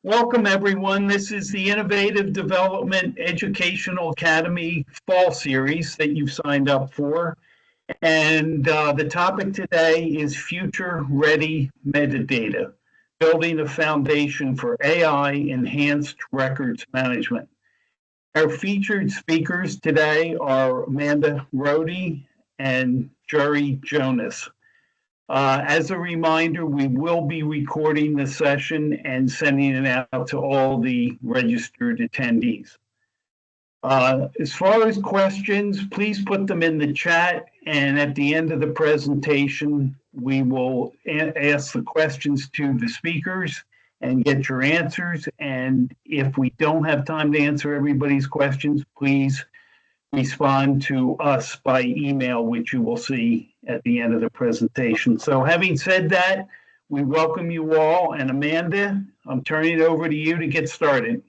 Welcome, everyone. This is the Innovative Development Educational Academy Fall Series that you've signed up for. And the topic today is Future Ready Metadata, building a foundation for AI enhanced records management. Our featured speakers today are Amanda Rohde and Jerry Jonas. As a reminder, we will be recording the session and sending it out to all the registered attendees. As far as questions, please put them in the chat, and at the end of the presentation, we will ask the questions to the speakers and get your answers. And if we don't have time to answer everybody's questions, please respond to us by email, which you will see at the end of the presentation. So having said that, we welcome you all. And Amanda, I'm turning it over to you to get started.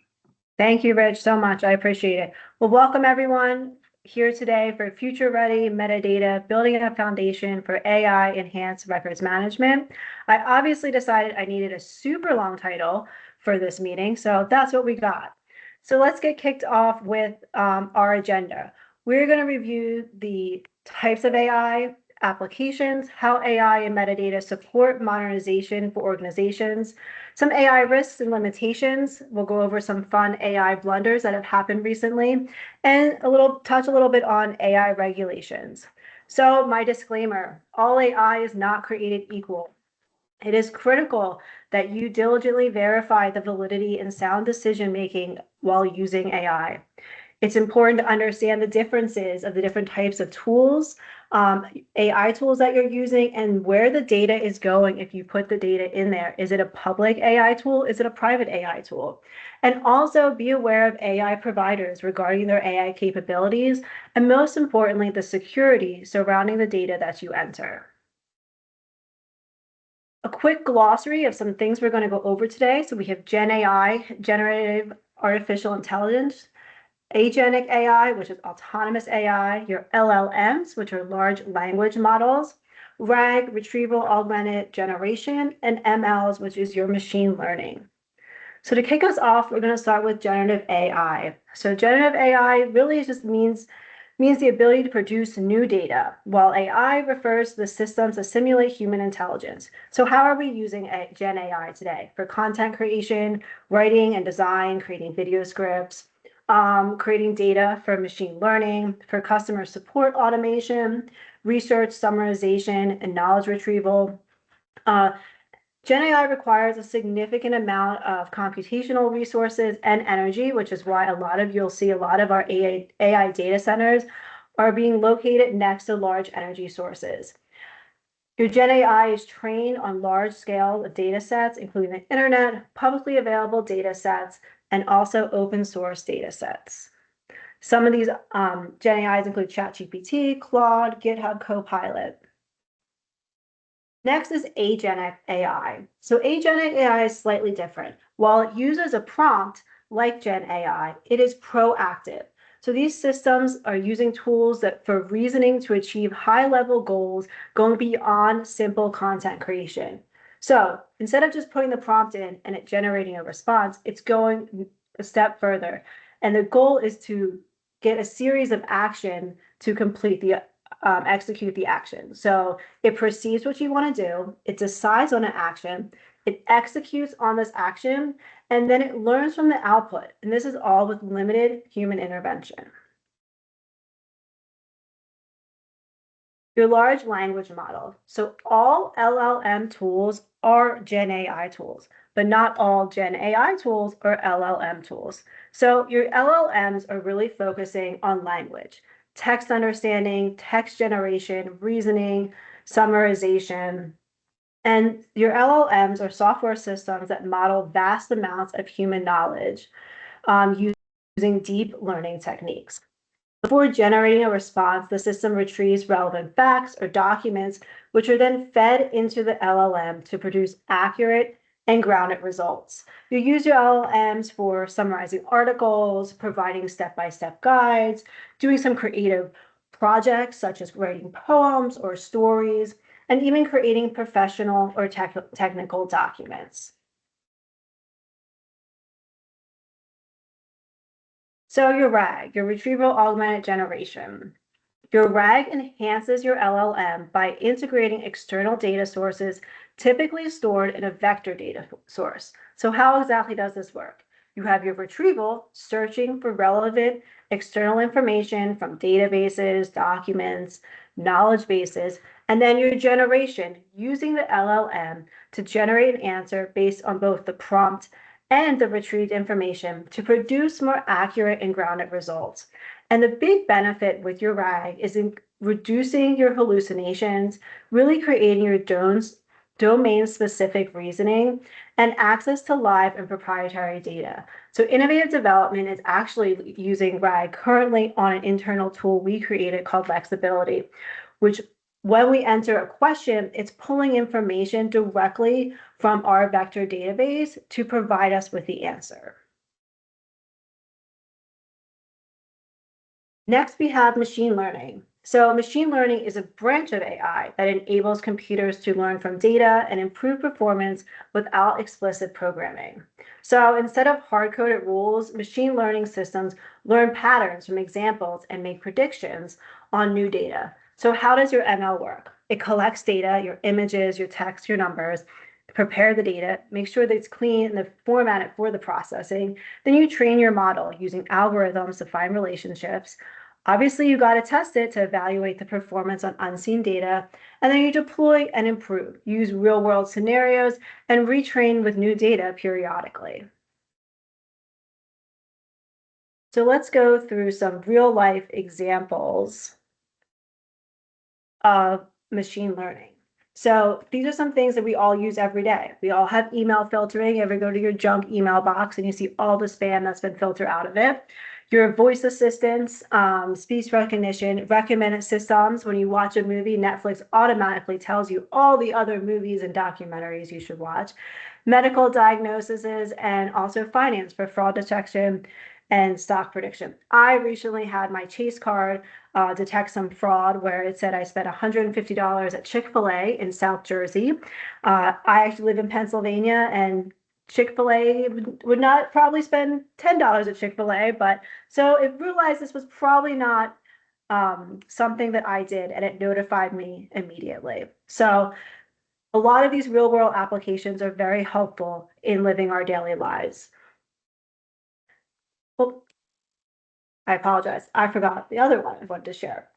Thank you, Rich, so much. I appreciate it. Well, welcome everyone here today for Future Ready Metadata, building a foundation for AI enhanced records management. I obviously decided I needed a super long title for this meeting, so that's what we got. So let's get kicked off with our agenda. We're going to review the types of AI applications, how AI and metadata support modernization for organizations, some AI risks and limitations. We'll go over some fun AI blunders that have happened recently, and touch a little bit on AI regulations. So my disclaimer, all AI is not created equal. It is critical that you diligently verify the validity and sound decision-making while using AI. It's important to understand the differences of the different types of tools, AI tools that you're using, and where the data is going if you put the data in there. Is it a public AI tool? Is it a private AI tool? And also be aware of AI providers regarding their AI capabilities, and most importantly, the security surrounding the data that you enter. A quick glossary of some things we're going to go over today. So we have Gen AI, generative artificial intelligence, agentic AI, which is autonomous AI, your LLMs, which are large language models, RAG, retrieval augmented generation, and MLs, which is your machine learning. So to kick us off, we're going to start with generative AI. So generative AI really just means the ability to produce new data, while AI refers to the systems that simulate human intelligence. So how are we using Gen AI today? For content creation, writing and design, creating video scripts, creating data for machine learning, for customer support automation, research summarization, and knowledge retrieval. Gen AI requires a significant amount of computational resources and energy, which is why you'll see a lot of our AI data centers are being located next to large energy sources. Your Gen AI is trained on large scale data sets, including the internet, publicly available data sets, and also open source data sets. Some of these Gen AIs include ChatGPT, Claude, GitHub Copilot. Next is agentic AI. So agentic AI is slightly different. While it uses a prompt like Gen AI, it is proactive. So these systems are using tools for reasoning to achieve high-level goals going beyond simple content creation. So instead of just putting the prompt in and it generating a response, it's going a step further. And the goal is to get a series of action to complete the execute the action. So it perceives what you want to do, it decides on an action, it executes on this action, and then it learns from the output. And this is all with limited human intervention. Your large language model. So all LLM tools are Gen AI tools, but not all Gen AI tools are LLM tools. So your LLMs are really focusing on language, text understanding, text generation, reasoning, summarization. And your LLMs are software systems that model vast amounts of human knowledge using deep learning techniques. Before generating a response, the system retrieves relevant facts or documents, which are then fed into the LLM to produce accurate and grounded results. You use your LLMs for summarizing articles, providing step-by-step guides, doing some creative projects such as writing poems or stories, and even creating professional or technical documents. So your RAG, your retrieval augmented generation. Your RAG enhances your LLM by integrating external data sources typically stored in a vector data source. So how exactly does this work? You have your retrieval searching for relevant external information from databases, documents, knowledge bases, and then your generation using the LLM to generate an answer based on both the prompt and the retrieved information to produce more accurate and grounded results. And the big benefit with your RAG is in reducing your hallucinations, really creating your domain-specific reasoning, and access to live and proprietary data. So innovative development is actually using RAG currently on an internal tool we created called Lexibility, which when we enter a question, it's pulling information directly from our vector database to provide us with the answer. Next, we have machine learning. So machine learning is a branch of AI that enables computers to learn from data and improve performance without explicit programming. So instead of hard-coded rules, machine learning systems learn patterns from examples and make predictions on new data. So how does your ML work? It collects data, your images, your text, your numbers, prepare the data, make sure that it's clean and formatted for the processing. Then you train your model using algorithms to find relationships. Obviously, you got to test it to evaluate the performance on unseen data, and then you deploy and improve, use real-world scenarios, and retrain with new data periodically. So let's go through some real-life examples of machine learning. So these are some things that we all use every day. We all have email filtering. You ever go to your junk email box and you see all the spam that's been filtered out of it? Your voice assistants, speech recognition, recommended systems. When you watch a movie, Netflix automatically tells you all the other movies and documentaries you should watch. Medical diagnoses and also finance for fraud detection and stock prediction. I recently had my Chase card detect some fraud where it said I spent $150 at Chick-fil-A in South Jersey. I actually live in Pennsylvania, and Chick-fil-A would not probably spend $10 at Chick-fil-A, but so it realized this was probably not something that I did, and it notified me immediately. So a lot of these real world applications are very helpful in living our daily lives. Well, I apologize. I forgot the other one I wanted to share.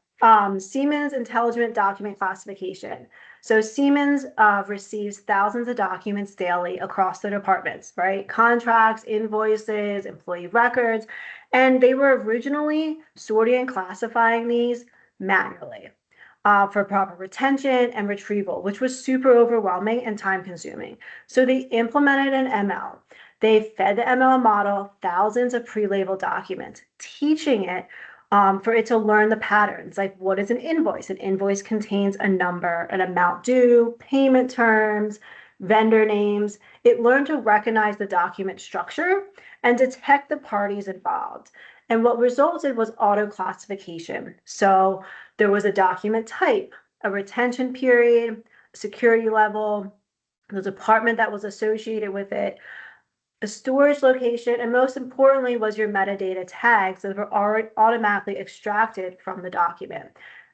Siemens Intelligent Document Classification. So Siemens receives thousands of documents daily across the departments, right? Contracts, invoices, employee records, and they were originally sorting and classifying these manually for proper retention and retrieval, which was super overwhelming and time consuming. So they implemented an ML. They fed the ML model thousands of pre-labeled documents, teaching it for it to learn the patterns, like what is an invoice? An invoice contains a number, an amount due, payment terms, vendor names. It learned to recognize the document structure and detect the parties involved. And what resulted was auto classification. So there was a document type, a retention period, security level, the department that was associated with it, a storage location, and most importantly was your metadata tags that were already automatically extracted from the document.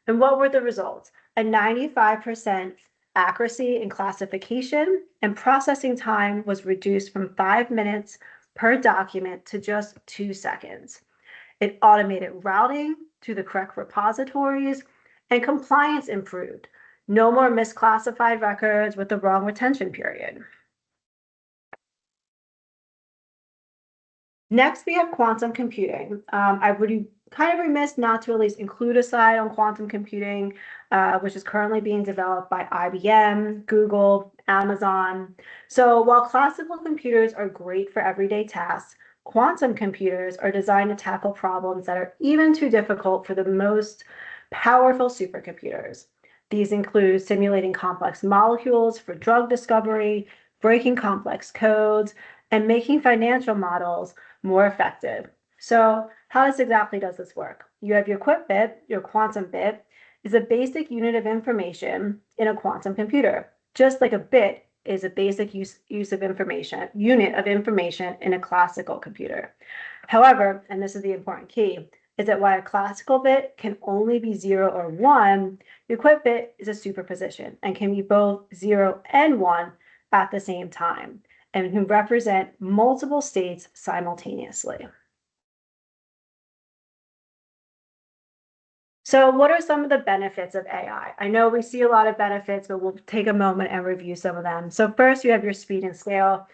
And what were the results? A 95% accuracy in classification, and processing time was reduced from 5 minutes per document to just 2 seconds. It automated routing to the correct repositories, and compliance improved. No more misclassified records with the wrong retention period. Next, we have quantum computing. I would be kind of remiss not to at least include a slide on quantum computing, which is currently being developed by IBM, Google, Amazon. So while classical computers are great for everyday tasks, quantum computers are designed to tackle problems that are even too difficult for the most powerful supercomputers. These include simulating complex molecules for drug discovery, breaking complex codes, and making financial models more effective. So how exactly does this work? You have your QUIP bit, your quantum bit, is a basic unit of information in a quantum computer, just like a bit is a basic unit of information in a classical computer. However, and this is the important key, is that while a classical bit can only be 0 or 1, the equipped bit is a superposition and can be both 0 and 1 at the same time and can represent multiple states simultaneously. So what are some of the benefits of AI? I know we see a lot of benefits, but we'll take a moment and review some of them. So first, you have your speed and scale.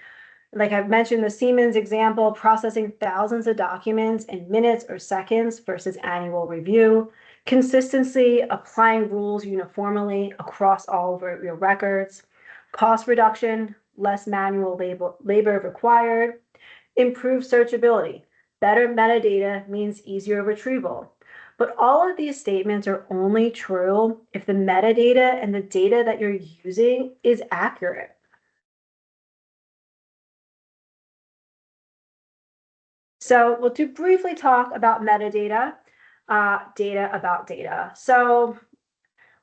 Like I've mentioned, the Siemens example, processing thousands of documents in minutes or seconds versus annual review. Consistency, applying rules uniformly across all of your records. Cost reduction, less manual labor required. Improved searchability. Better metadata means easier retrieval. But all of these statements are only true if the metadata and the data that you're using is accurate. So we'll briefly talk about metadata, data about data. So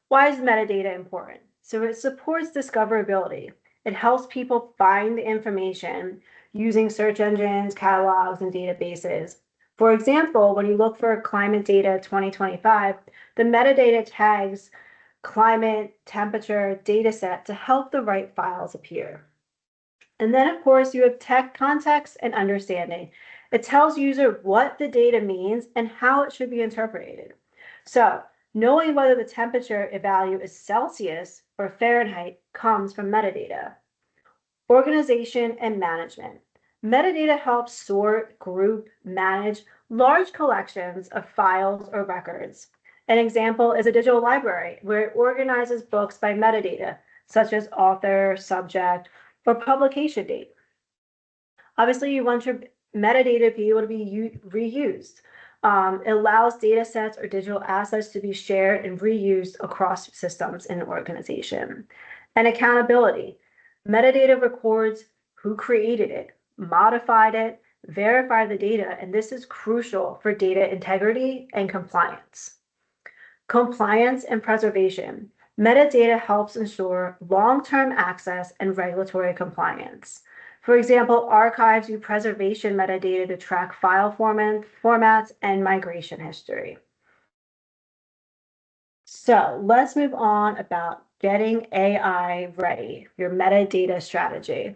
why is metadata important? So it supports discoverability. It helps people find the information using search engines, catalogs, and databases. For example, when you look for climate data 2025, the metadata tags climate, temperature, data set to help the right files appear. And then, of course, you have tech context and understanding. It tells user what the data means and how it should be interpreted. So knowing whether the temperature value is Celsius or Fahrenheit comes from metadata. Organization and management. Metadata helps sort, group, manage large collections of files or records. An example is a digital library where it organizes books by metadata, such as author, subject, or publication date. Obviously, you want your metadata to be able to be reused. It allows data sets or digital assets to be shared and reused across systems in an organization. And accountability. Metadata records who created it, modified it, verified the data, and this is crucial for data integrity and compliance. Compliance and preservation. Metadata helps ensure long-term access and regulatory compliance. For example, archives use preservation metadata to track file formats and migration history. So let's move on about getting AI ready, your metadata strategy.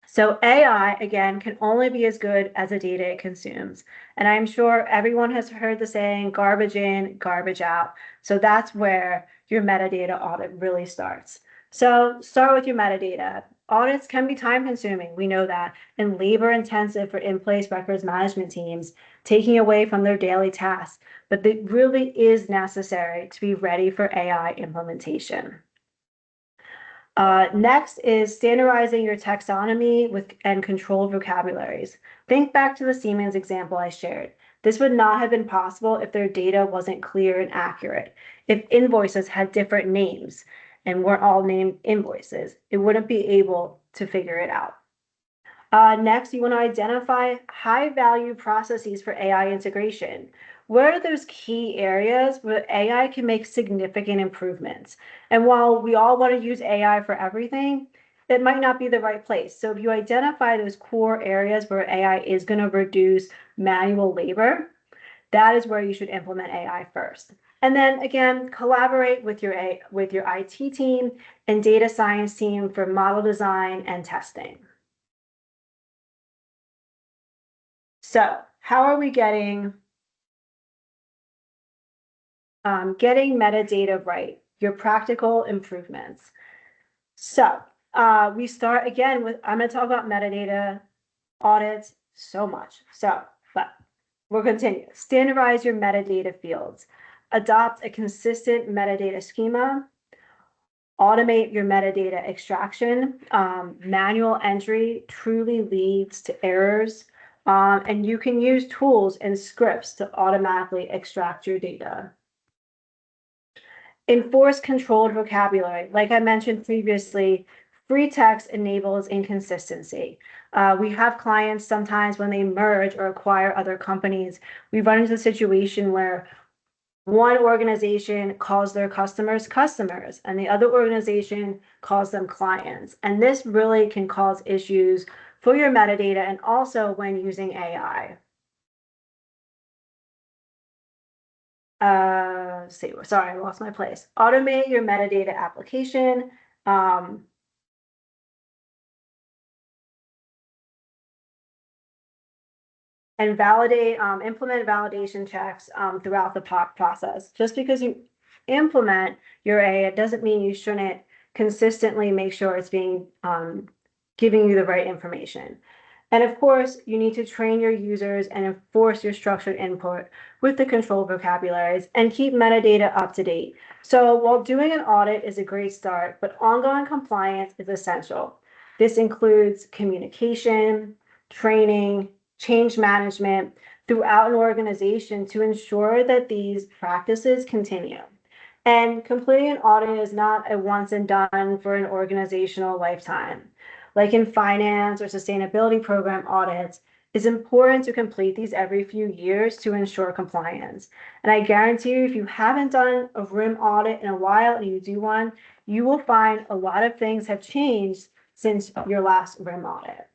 So AI, again, can only be as good as the data it consumes. And I'm sure everyone has heard the saying, garbage in, garbage out. So that's where your metadata audit really starts. So start with your metadata. Audits can be time consuming, we know that, and labor intensive for in-place records management teams, taking away from their daily tasks. But it really is necessary to be ready for AI implementation. Next is standardizing your taxonomy and controlled vocabularies. Think back to the Siemens example I shared. This would not have been possible if their data wasn't clear and accurate. If invoices had different names and weren't all named invoices, it wouldn't be able to figure it out. Next, you want to identify high-value processes for AI integration. What are those key areas where AI can make significant improvements? And while we all want to use AI for everything, it might not be the right place. So if you identify those core areas where AI is going to reduce manual labor, that is where you should implement AI first. And then again, collaborate with your IT team and data science team for model design and testing. So how are we getting metadata right? Your practical improvements. So we start again with, I'm going to talk about metadata audits so much. But we'll continue. Standardize your metadata fields. Adopt a consistent metadata schema. Automate your metadata extraction. Manual entry truly leads to errors. And you can use tools and scripts to automatically extract your data. Enforce controlled vocabulary. Like I mentioned previously, free text enables inconsistency. We have clients sometimes when they merge or acquire other companies, we run into a situation where one organization calls their customers customers and the other organization calls them clients. And this really can cause issues for your metadata and also when using AI. Sorry, I lost my place. Automate your metadata application. And implement validation checks throughout the process. Just because you implement your AI, it doesn't mean you shouldn't consistently make sure it's being giving you the right information. And of course, you need to train your users and enforce your structured input with the control vocabularies and keep metadata up to date. So while doing an audit is a great start, but ongoing compliance is essential. This includes communication, training, change management throughout an organization to ensure that these practices continue. And completing an audit is not a once and done for an organizational lifetime. Like in finance or sustainability program audits, it's important to complete these every few years to ensure compliance. And I guarantee you, if you haven't done a RIM audit in a while and you do one, you will find a lot of things have changed since your last RIM audit.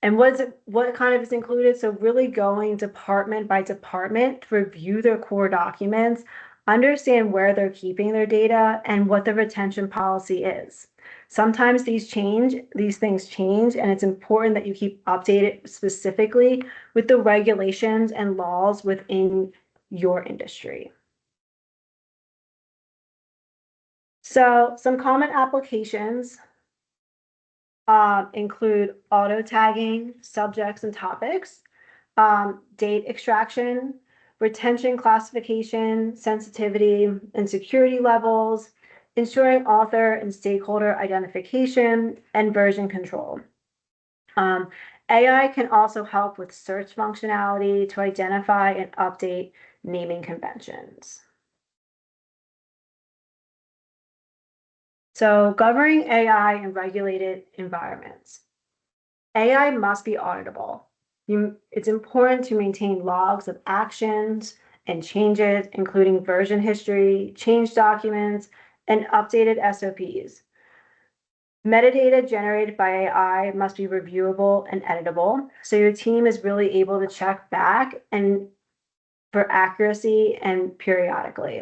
And what kind of is included? So really going department by department to review their core documents, understand where they're keeping their data and what the retention policy is. Sometimes these things change, and it's important that you keep updated specifically with the regulations and laws within your industry. So some common applications include auto tagging, subjects and topics, date extraction, retention classification, sensitivity and security levels, ensuring author and stakeholder identification, and version control. AI can also help with search functionality to identify and update naming conventions. So governing AI in regulated environments. AI must be auditable. It's important to maintain logs of actions and changes, including version history, change documents, and updated SOPs. Metadata generated by AI must be reviewable and editable, so your team is really able to check back and for accuracy and periodically.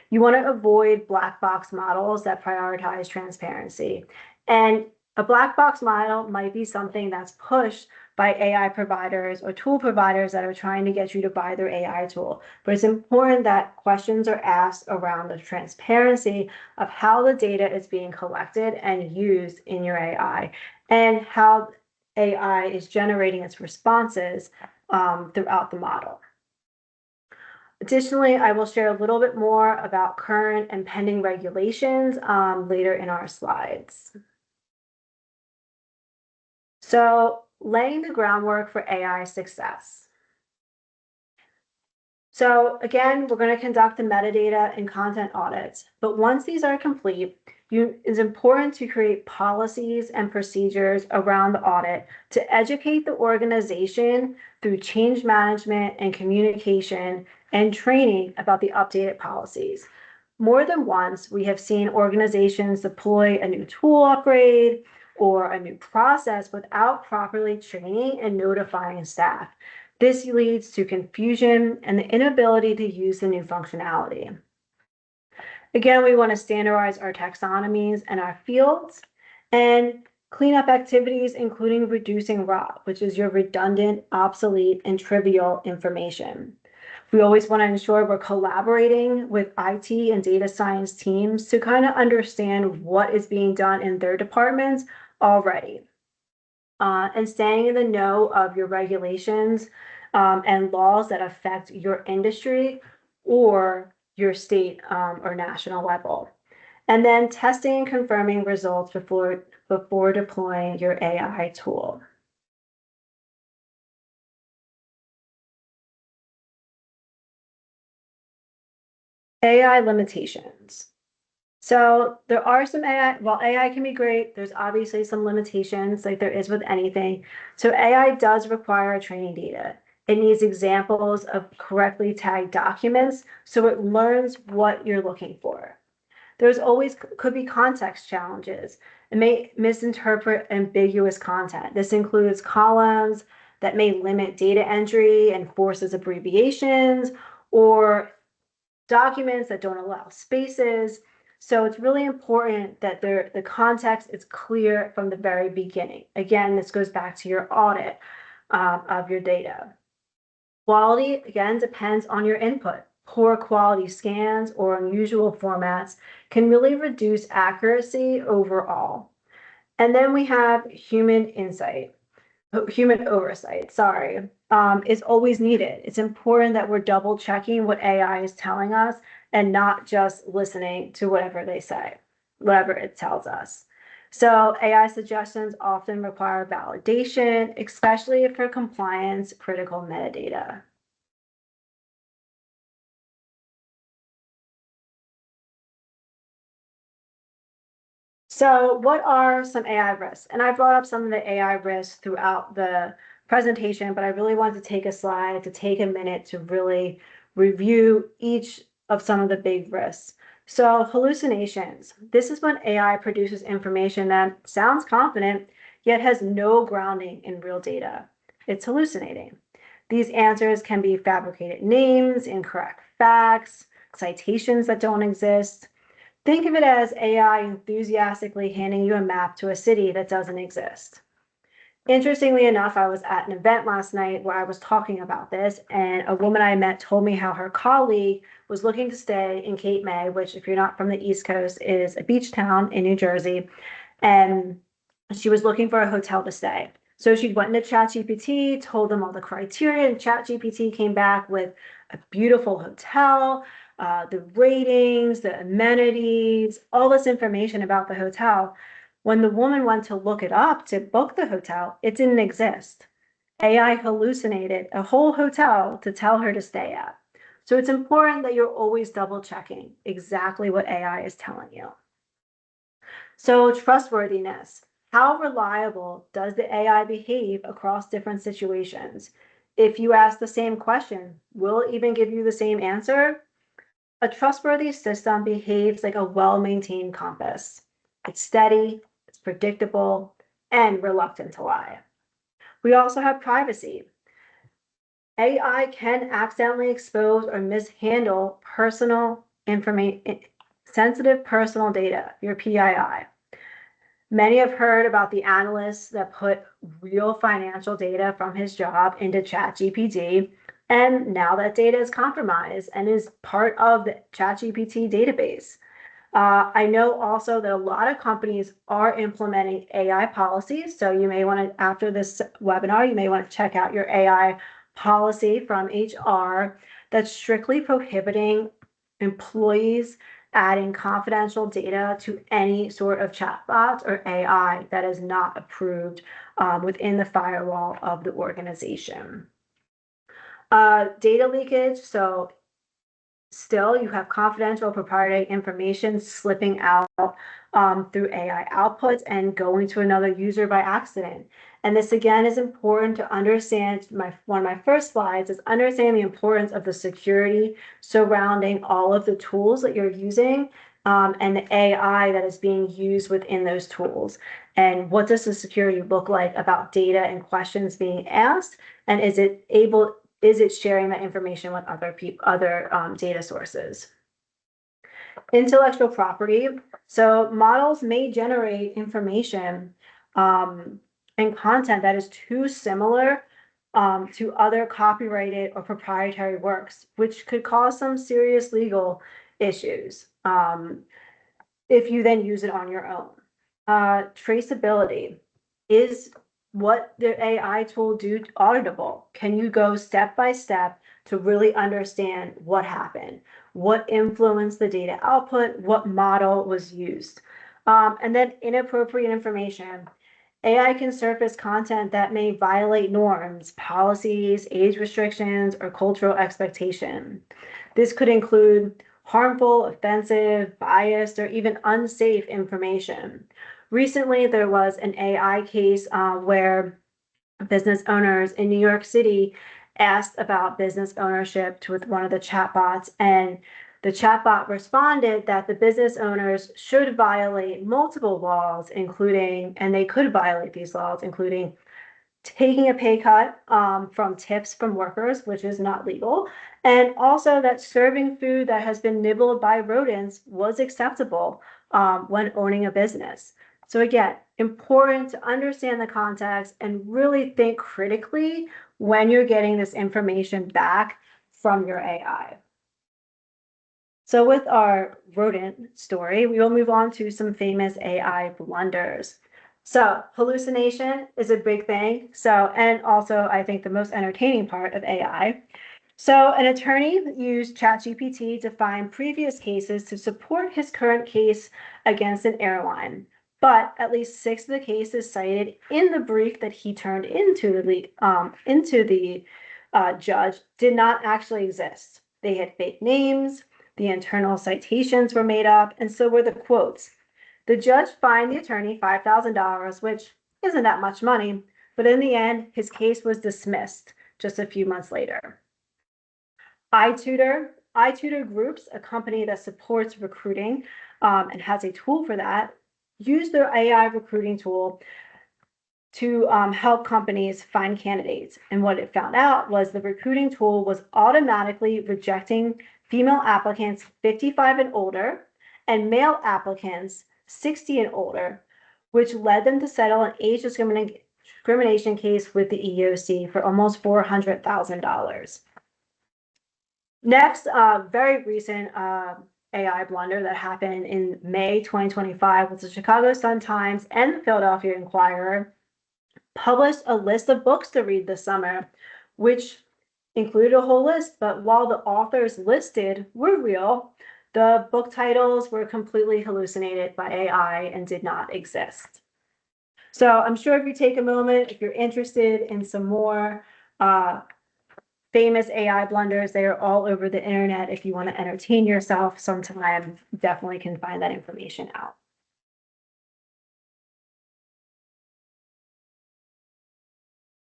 You want to avoid black box models that prioritize transparency. And a black box model might be something that's pushed by AI providers or tool providers that are trying to get you to buy their AI tool. But it's important that questions are asked around the transparency of how the data is being collected and used in your AI and how AI is generating its responses throughout the model. Additionally, I will share a little bit more about current and pending regulations later in our slides. So, laying the groundwork for AI success. So again, we're going to conduct the metadata and content audits, but once these are complete, it's important to create policies and procedures around the audit to educate the organization through change management and communication and training about the updated policies. More than once, we have seen organizations deploy a new tool upgrade or a new process without properly training and notifying staff. This leads to confusion and the inability to use the new functionality. Again, we want to standardize our taxonomies and our fields and clean up activities, including reducing ROT, which is your redundant, obsolete, and trivial information. We always want to ensure we're collaborating with IT and data science teams to kind of understand what is being done in their departments already. And staying in the know of your regulations and laws that affect your industry or your state or national level. And then testing and confirming results before deploying your AI tool. AI limitations. So there are some AI, while AI can be great, there's obviously some limitations like there is with anything. So AI does require training data. It needs examples of correctly tagged documents so it learns what you're looking for. There's always could be context challenges. It may misinterpret ambiguous content. This includes columns that may limit data entry and forces abbreviations, or documents that don't allow spaces. So it's really important that the context is clear from the very beginning. Again, this goes back to your audit of your data. Quality, again, depends on your input. Poor quality scans or unusual formats can really reduce accuracy overall. And then we have human oversight, sorry, is always needed. It's important that we're double checking what AI is telling us and not just listening to whatever they say, whatever it tells us. So AI suggestions often require validation, especially for compliance critical metadata. So what are some AI risks? And I brought up some of the AI risks throughout the presentation, but I really wanted to take a slide to take a minute to really review each of some of the big risks. So hallucinations. This is when AI produces information that sounds confident, yet has no grounding in real data. It's hallucinating. These answers can be fabricated names, incorrect facts, citations that don't exist. Think of it as AI enthusiastically handing you a map to a city that doesn't exist. Interestingly enough, I was at an event last night where I was talking about this, and a woman I met told me how her colleague was looking to stay in Cape May, which, if you're not from the East Coast, is a beach town in New Jersey, and she was looking for a hotel to stay. So she went into ChatGPT, told them all the criteria, and ChatGPT came back with a beautiful hotel, the ratings, the amenities, all this information about the hotel. When the woman went to look it up to book the hotel, it didn't exist. AI hallucinated a whole hotel to tell her to stay at. So it's important that you're always double checking exactly what AI is telling you. So trustworthiness. How reliable does the AI behave across different situations? If you ask the same question, will it even give you the same answer? A trustworthy system behaves like a well-maintained compass. It's steady, it's predictable, and reluctant to lie. We also have privacy. AI can accidentally expose or mishandle personal information, sensitive personal data, your PII. Many have heard about the analyst that put real financial data from his job into ChatGPT, and now that data is compromised and is part of the ChatGPT database. I know also that a lot of companies are implementing AI policies. So you may want to, after this webinar, you may want to check out your AI policy from HR that's strictly prohibiting employees adding confidential data to any sort of chatbot or AI that is not approved within the firewall of the organization. Data leakage. So still, you have confidential proprietary information slipping out through AI outputs and going to another user by accident. And this again is important to understand. One of my first slides is understand the importance of the security surrounding all of the tools that you're using and the AI that is being used within those tools. And what does the security look like about data and questions being asked? And is it sharing that information with other data sources? Intellectual property. So models may generate information and content that is too similar to other copyrighted or proprietary works, which could cause some serious legal issues if you then use it on your own. Traceability. Is what the AI tool do auditable? Can you go step by step to really understand what happened, what influenced the data output, what model was used? And then inappropriate information. AI can surface content that may violate norms, policies, age restrictions, or cultural expectation. This could include harmful, offensive, biased, or even unsafe information. Recently, there was an AI case where business owners in New York City asked about business ownership with one of the chatbots, and the chatbot responded that the business owners should violate multiple laws, including, and they could violate these laws, including taking a pay cut from tips from workers, which is not legal, and also that serving food that has been nibbled by rodents was acceptable when owning a business. So again, important to understand the context and really think critically when you're getting this information back from your AI. So with our rodent story, we will move on to some famous AI blunders. So hallucination is a big thing. And also I think the most entertaining part of AI. So an attorney used ChatGPT to find previous cases to support his current case against an airline. But at least 6 of the cases cited in the brief that he turned into the judge did not actually exist. They had fake names, the internal citations were made up, and so were the quotes. The judge fined the attorney $5,000, which isn't that much money, but in the end, his case was dismissed just a few months later. iTutor Groups, a company that supports recruiting and has a tool for that, used their AI recruiting tool to help companies find candidates. And what it found out was the recruiting tool was automatically rejecting female applicants 55 and older and male applicants 60 and older, which led them to settle an age discrimination case with the EEOC for almost $400,000. Next, very recent AI blunder that happened in May 2025 was the Chicago Sun-Times and the Philadelphia Inquirer published a list of books to read this summer, which included a whole list, but while the authors listed were real, the book titles were completely hallucinated by AI and did not exist. So I'm sure if you take a moment, if you're interested in some more famous AI blunders, they are all over the internet. If you want to entertain yourself sometime, definitely can find that information out.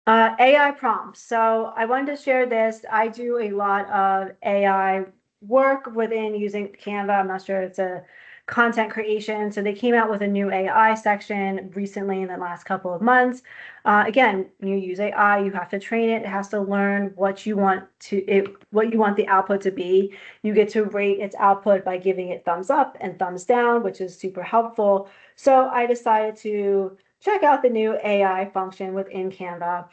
AI prompts. So I wanted to share this. I do a lot of AI work within using Canva. I'm not sure it's a content creation. So they came out with a new AI section recently in the last couple of months. Again, when you use AI, you have to train it. It has to learn what you want the output to be. You get to rate its output by giving it thumbs up and thumbs down, which is super helpful. So I decided to check out the new AI function within Canva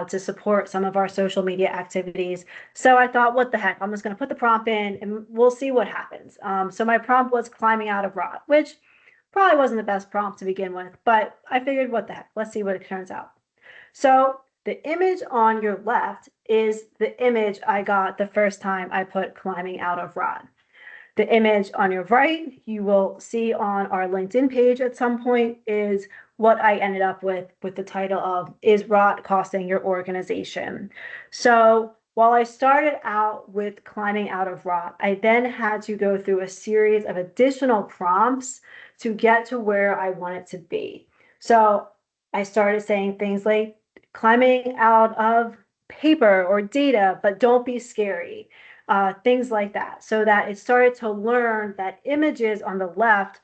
to support some of our social media activities. So I thought, what the heck, I'm just going to put the prompt in and we'll see what happens. So my prompt was climbing out of rot, which probably wasn't the best prompt to begin with, but I figured, what the heck, let's see what it turns out. So the image on your left is the image I got the first time I put climbing out of rot. The image on your right, you will see on our LinkedIn page at some point, is what I ended up with the title of "Is Rot Costing Your Organization?" So while I started out with climbing out of rot, I then had to go through a series of additional prompts to get to where I want it to be. So I started saying things like climbing out of paper or data, but don't be scary. Things like that, so that it started to learn that images on the left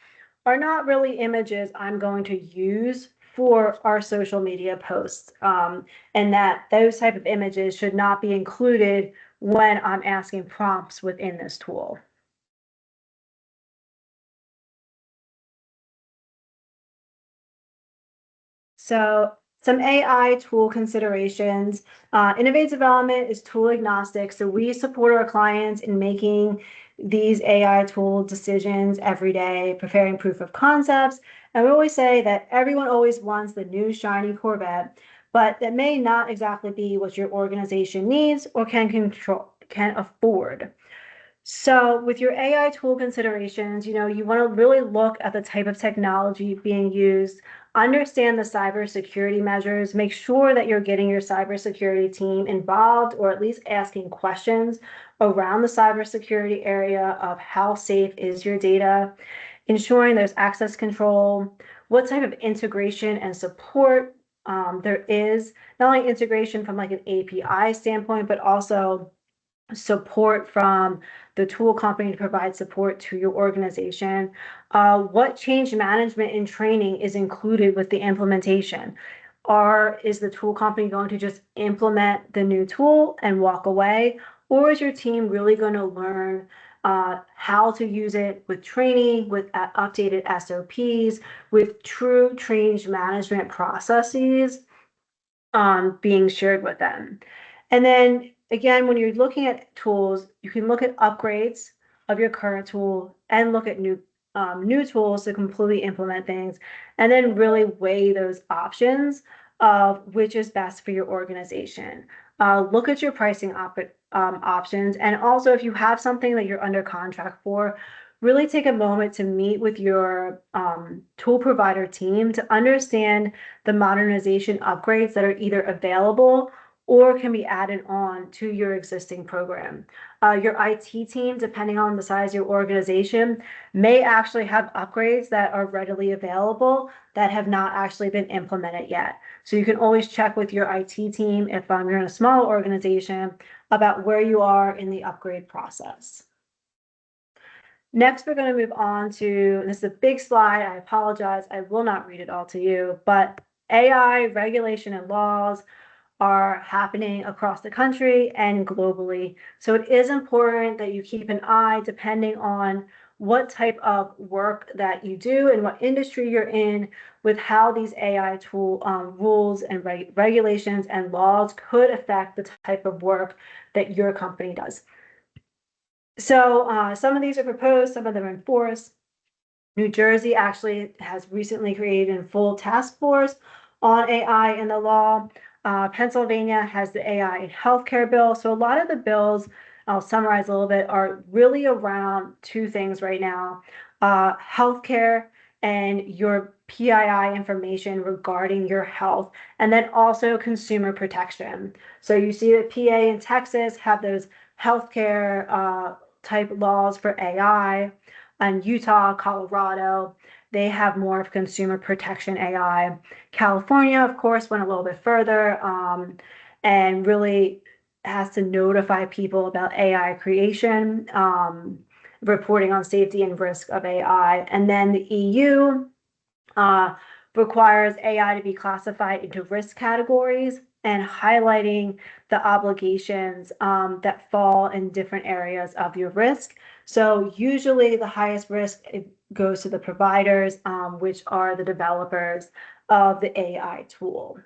are not really images I'm going to use for our social media posts, and that those type of images should not be included when I'm asking prompts within this tool. So some AI tool considerations. Innovative development is tool agnostic, so we support our clients in making these AI tool decisions every day, preparing proof of concepts. And we always say that everyone always wants the new shiny Corvette, but that may not exactly be what your organization needs or can afford. So with your AI tool considerations, you want to really look at the type of technology being used, understand the cybersecurity measures, make sure that you're getting your cybersecurity team involved or at least asking questions around the cybersecurity area of how safe is your data, ensuring there's access control, what type of integration and support there is, not only integration from like an API standpoint, but also support from the tool company to provide support to your organization. What change management and training is included with the implementation? Is the tool company going to just implement the new tool and walk away? Or is your team really going to learn how to use it with training, with updated SOPs, with true change management processes being shared with them? And then again, when you're looking at tools, you can look at upgrades of your current tool and look at new tools to completely implement things, and then really weigh those options of which is best for your organization. Look at your pricing options, and also if you have something that you're under contract for, really take a moment to meet with your tool provider team to understand the modernization upgrades that are either available or can be added on to your existing program. Your IT team, depending on the size of your organization, may actually have upgrades that are readily available that have not actually been implemented yet. So you can always check with your IT team if you're in a small organization about where you are in the upgrade process. Next, we're going to move on to, and this is a big slide, I apologize, I will not read it all to you, but AI regulation and laws are happening across the country and globally. So it is important that you keep an eye, depending on what type of work that you do and what industry you're in, with how these AI tool rules and regulations and laws could affect the type of work that your company does. So some of these are proposed, some of them are enforced. New Jersey actually has recently created a full task force on AI in the law. Pennsylvania has the AI in healthcare bill. So a lot of the bills, I'll summarize a little bit, are really around two things right now: healthcare and your PII information regarding your health, and then also consumer protection. So you see that PA and Texas have those healthcare type laws for AI, and Utah, Colorado, they have more of consumer protection AI. California, of course, went a little bit further and really has to notify people about AI creation, reporting on safety and risk of AI. And then the EU requires AI to be classified into risk categories and highlighting the obligations that fall in different areas of your risk. So usually the highest risk goes to the providers, which are the developers of the AI tool.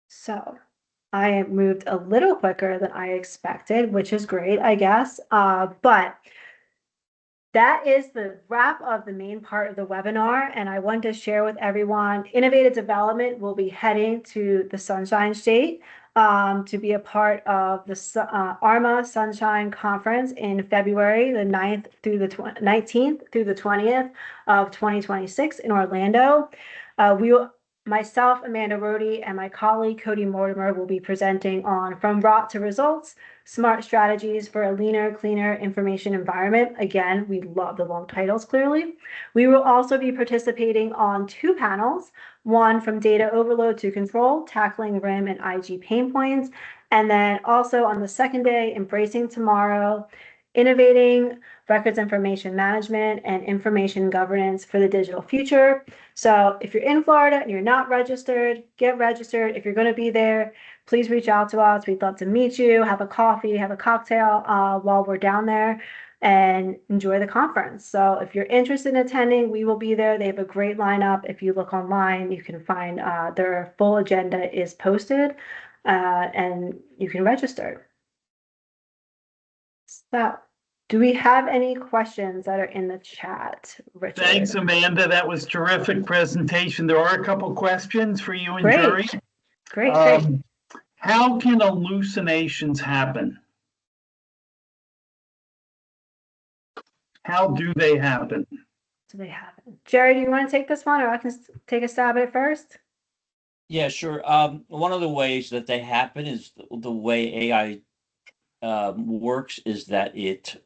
So I moved a little quicker than I expected, which is great, I guess. But that is the wrap of the main part of the webinar, and I want to share with everyone, Innovative Development will be heading to the Sunshine State to be a part of the ARMA Sunshine Conference in February the 9th through the 19th through the 20th of 2026 in Orlando. Myself, Amanda Rohde, and my colleague Cody Mortimer will be presenting on From Rot to Results: Smart Strategies for a Leaner, Cleaner Information Environment. Again, we love the long titles, clearly. We will also be participating on two panels, one from Data Overload to Control, Tackling RIM and IG Pain Points, and then also on the second day, Embracing Tomorrow, Innovating Records Information Management and Information Governance for the Digital Future. So if you're in Florida and you're not registered, get registered. If you're going to be there, please reach out to us. We'd love to meet you, have a coffee, have a cocktail while we're down there, and enjoy the conference. So if you're interested in attending, we will be there. They have a great lineup. If you look online, you can find their full agenda is posted and you can register. So, do we have any questions that are in the chat, Richard? Thanks, Amanda. That was terrific presentation. There are a couple questions for you and Great. Jerry. Great. How can hallucinations happen? How do they happen? Jerry, do you want to take this one, or I can take a stab at it first? Yeah, sure. One of the ways that they happen is the way AI works is that it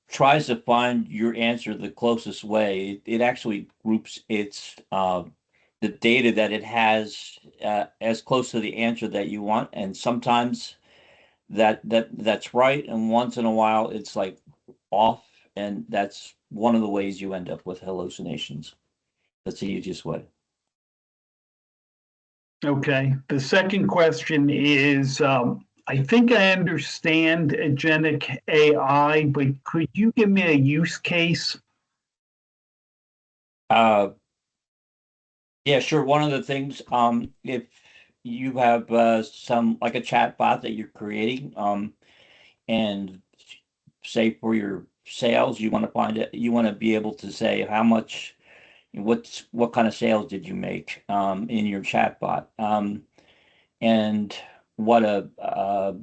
tries to find your answer the closest way. It actually groups its the data that it has as close to the answer that you want, and sometimes that's right, and once in a while it's like off, and that's one of the ways you end up with hallucinations. That's the easiest way. Okay. The second question is, I think I understand agentic AI, but could you give me a use case? Yeah, sure. One of the things, if you have some like a chat bot that you're creating, and say for your sales, you want to find it, you want to be able to say how much, what kind of sales did you make in your chat bot, and what a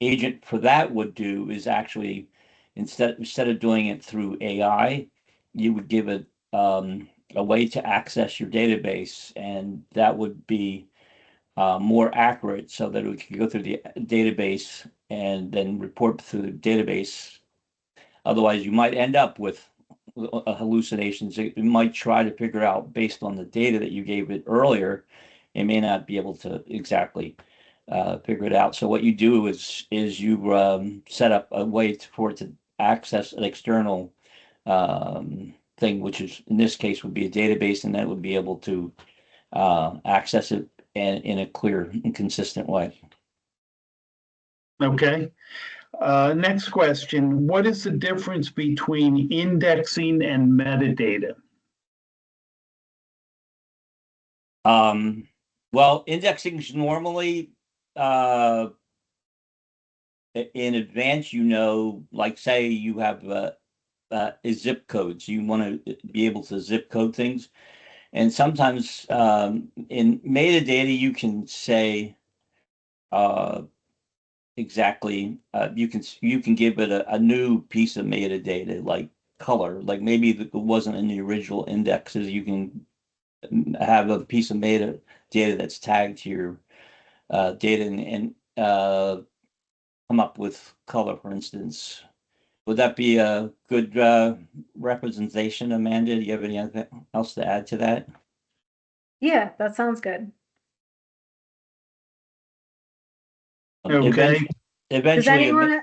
agent for that would do is actually instead of doing it through AI, you would give it a way to access your database, and that would be more accurate so that it could go through the database and then report through the database. Otherwise, you might end up with hallucinations. It might try to figure out based on the data that you gave it earlier. It may not be able to exactly figure it out. So what you do is you set up a way for it to access an external thing, which is in this case would be a database, and that would be able to access it in a clear and consistent way. Okay. Next question. What is the difference between indexing and metadata? Well, indexing is normally in advance, like say you have a zip codes, you want to be able to zip code things. And sometimes in metadata, you can say exactly, you can give it a new piece of metadata like color, like maybe it wasn't in the original indexes. You can have a piece of metadata that's tagged to your data and come up with color, for instance. Would that be a good representation, Amanda? Do you have anything else to add to that? Yeah, that sounds good. Okay. Does Eventually, anyone,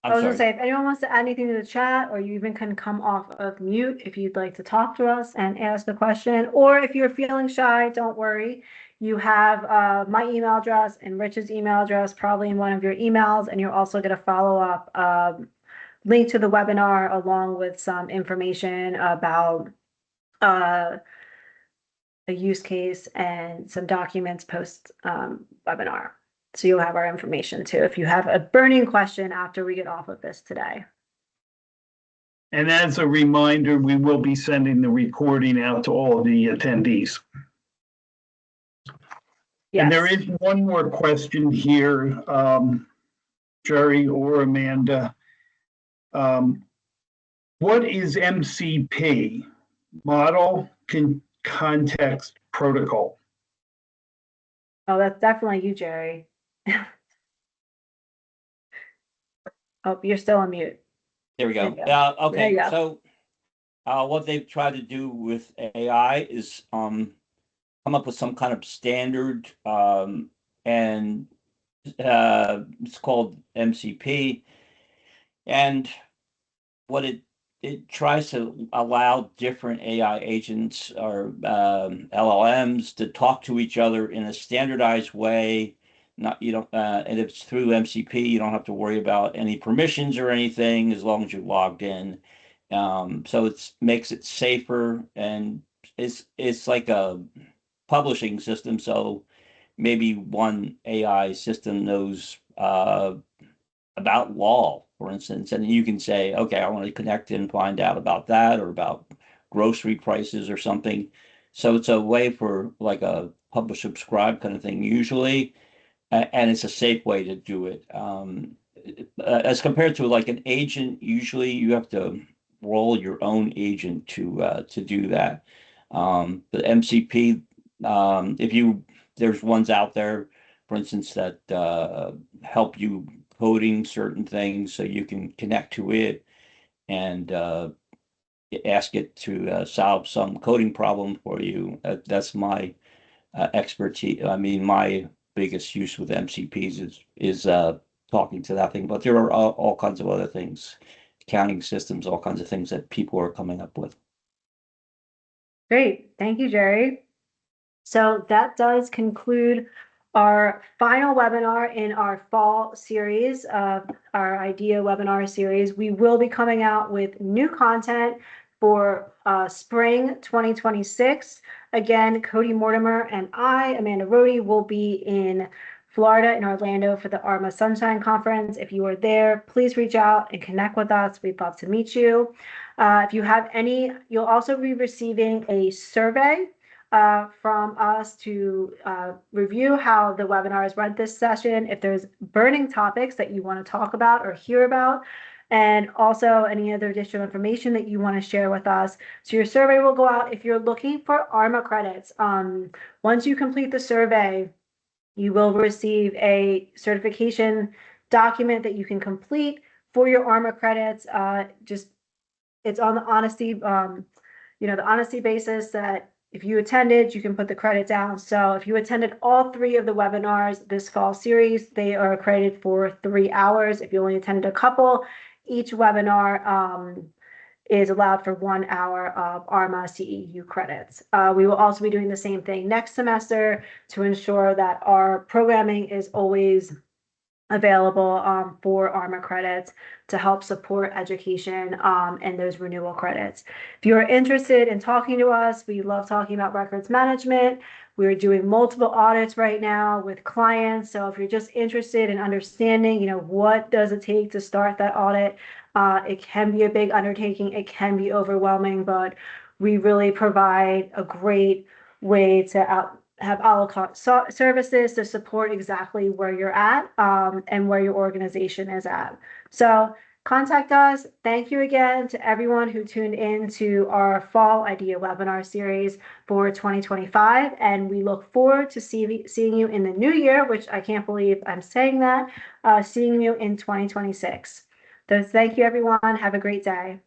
I I'm was gonna sorry. say, if anyone wants to add anything to the chat, or you even can come off of mute if you'd like to talk to us and ask a question, or if you're feeling shy, don't worry. You have my email address and Rich's email address probably in one of your emails, and you're also going to follow up link to the webinar along with some information about a use case and some documents post webinar. So you'll have our information too if you have a burning question after we get off of this today. And as a reminder, we will be sending the recording out to all the attendees. Yes. And there is one more question here, Jerry or Amanda. What is MCP? Model Context Protocol. Oh, that's definitely you, Jerry. Oh, you're still on mute. There we go. There you go. Okay. There you go. So what they've tried to do with AI is come up with some kind of standard, and it's called MCP. And what it tries to allow different AI agents or LLMs to talk to each other in a standardized way. Not you don't, and if it's through MCP, you don't have to worry about any permissions or anything as long as you're logged in. So it makes it safer, and it's like a publishing system. So maybe one AI system knows about law, for instance, and you can say, okay, I want to connect and find out about that or about grocery prices or something. So it's a way for like a publish subscribe kind of thing usually, and it's a safe way to do it. As compared to like an agent, usually you have to roll your own agent to do that. But MCP, if you there's ones out there, for instance, that help you coding certain things, so you can connect to it and ask it to solve some coding problem for you. That's my expertise. I mean, my biggest use with MCPs is talking to that thing. But there are all kinds of other things, accounting systems, all kinds of things that people are coming up with. Great. Thank you, Jerry. So that does conclude our final webinar in our fall series of our IDEA webinar series. We will be coming out with new content for spring 2026. Again, Cody Mortimer and I, Amanda Rohde, will be in Florida in Orlando for the ARMA Sunshine Conference. If you are there, please reach out and connect with us. We'd love to meet you. If you have any, you'll also be receiving a survey from us to review how the webinars went this session, if there's burning topics that you want to talk about or hear about, and also any other additional information that you want to share with us. So your survey will go out if you're looking for ARMA credits. Once you complete the survey, you will receive a certification document that you can complete for your ARMA credits. It's on the honesty, the honesty basis that if you attended, you can put the credit down. So if you attended all 3 of the webinars this fall series, they are accredited for 3 hours. If you only attended a couple, each webinar is allowed for 1 hour of ARMA CEU credits. We will also be doing the same thing next semester to ensure that our programming is always available for ARMA credits to help support education and those renewal credits. If you are interested in talking to us, we love talking about records management. We're doing multiple audits right now with clients. So if you're just interested in understanding, what does it take to start that audit, it can be a big undertaking. It can be overwhelming, but we really provide a great way to have a la carte services to support exactly where you're at and where your organization is at. So contact us. Thank you again to everyone who tuned in to our Fall IDEA webinar series for 2025. And we look forward to seeing you in the new year, which I can't believe I'm saying that, seeing you in 2026. So thank you, everyone. Have a great day.